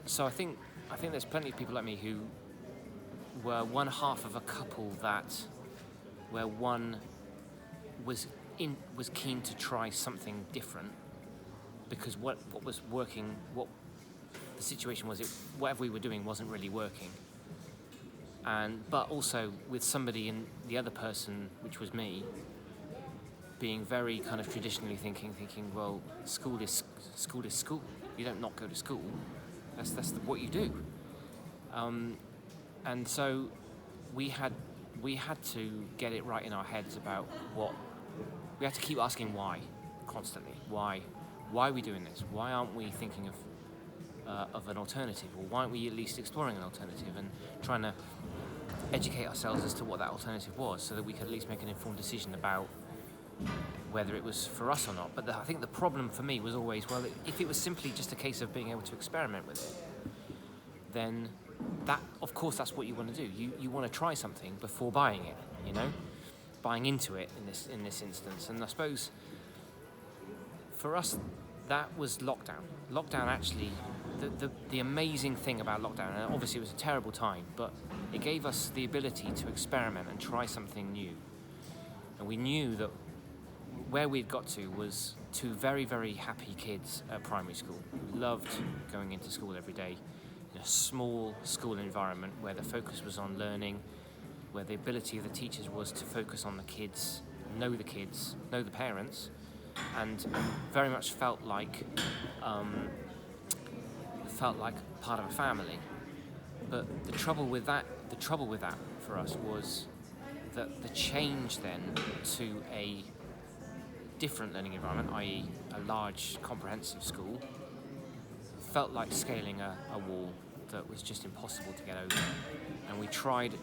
So I think there's plenty of people like me who were one half of a couple where one was keen to try something different because what was working, what the situation was, whatever we were doing wasn't really working. But also with somebody in the other person, which was me, being very kind of traditionally thinking, well, school is school. You don't not go to school. That's what you do. And so we had to get it right in our heads about what we had to keep asking why constantly. Why are we doing this? Why aren't we thinking of an alternative? Or why aren't we at least exploring an alternative and trying to educate ourselves as to what that alternative was, so that we could at least make an informed decision about whether it was for us or not. But I think the problem for me was always, well, if it was simply just a case of being able to experiment with it, then that, of course, that's what you want to do. You want to try something before buying it, buying into it in this instance. And I suppose for us, that was lockdown. Lockdown actually, the amazing thing about lockdown, and obviously it was a terrible time, but it gave us the ability to experiment and try something new. And we knew that where we'd got to was two very, very happy kids at primary school who loved going into school every day in a small school environment where the focus was on learning, where the ability of the teachers was to focus on the kids, know the parents, and very much felt like part of a family. But the trouble with that for us was that the change then to a different learning environment, i.e. a large comprehensive school, felt like scaling a wall that was just impossible to get over. And we tried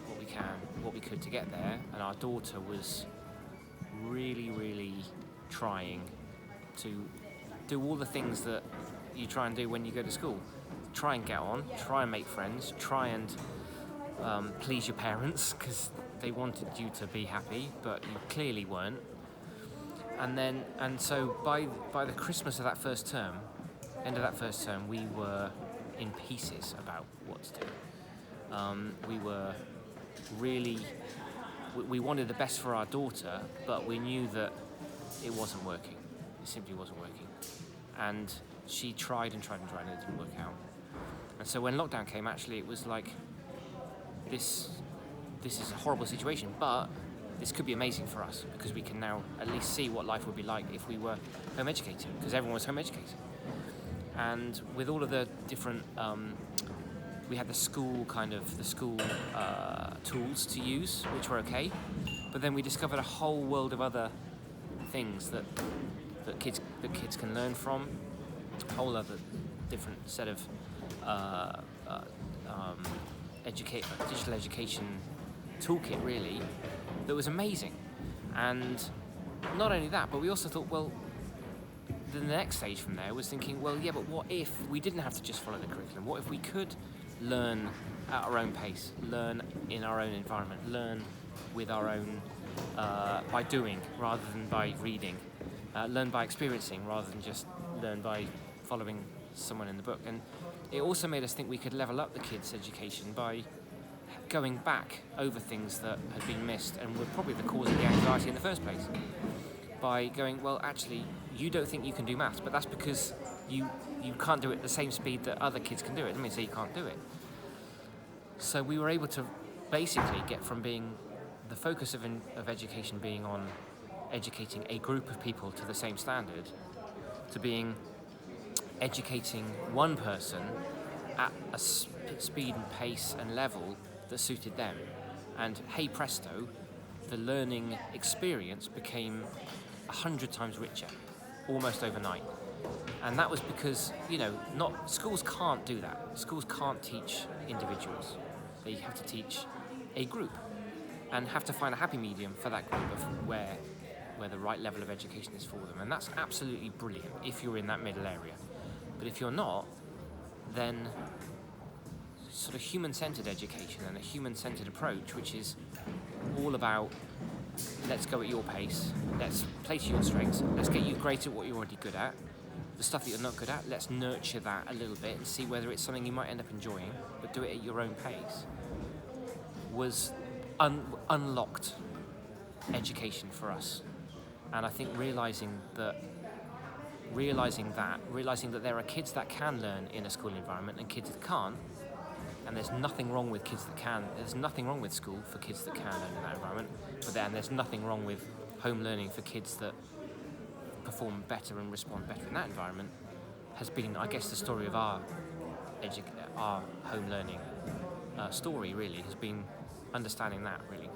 what we could to get there, and our daughter was really, really trying to do all the things that you try and do when you go to school. Try and get on, try and make friends, try and please your parents, because they wanted you to be happy, but you clearly weren't. And so by the Christmas of that first term, end of that first term, we were in pieces about what to do. We were really, we wanted the best for our daughter, but we knew that it wasn't working. It simply wasn't working. And she tried and tried and tried, and it didn't work out. And so when lockdown came, actually, it was like, this is a horrible situation, but this could be amazing for us, because we can now at least see what life would be like if we were home educated, because everyone was home educated. And with all of the different, we had the school tools to use, which were okay, but then we discovered a whole world of other things that kids can learn from, a whole other different set of digital education toolkit, really, that was amazing. And not only that, but we also thought, well, the next stage from there was thinking, well, yeah, but what if we didn't have to just follow the curriculum? What if we could learn at our own pace, learn in our own environment, learn with our own, by doing rather than by reading, learn by experiencing rather than just learn by following someone in the book. And it also made us think we could level up the kids' education by going back over things that had been missed and were probably the cause of the anxiety in the first place. By going, well, actually, you don't think you can do maths, but that's because you can't do it at the same speed that other kids can do it. It doesn't mean to say you can't do it. So we were able to basically get from being the focus of education being on educating a group of people to the same standard, to being educating one person at a speed and pace and level that suited them. And hey presto, the learning experience became 100 times richer, almost overnight. And that was because, schools can't do that. Schools can't teach individuals. They have to teach a group and have to find a happy medium for that group of where the right level of education is for them. And that's absolutely brilliant if you're in that middle area. But if you're not, then sort of human-centered education and a human-centered approach, which is all about, let's go at your pace, let's play to your strengths, let's get you great at what you're already good at, the stuff that you're not good at, let's nurture that a little bit and see whether it's something you might end up enjoying, but do it at your own pace, was unlocked education for us. And I think realizing that there are kids that can learn in a school environment and kids that can't, and there's nothing wrong with kids that can. There's nothing wrong with school for kids that can learn in that environment, but then there's nothing wrong with home learning for kids that perform better and respond better in that environment, has been, I guess, the story of our home learning story, really, has been understanding that, really.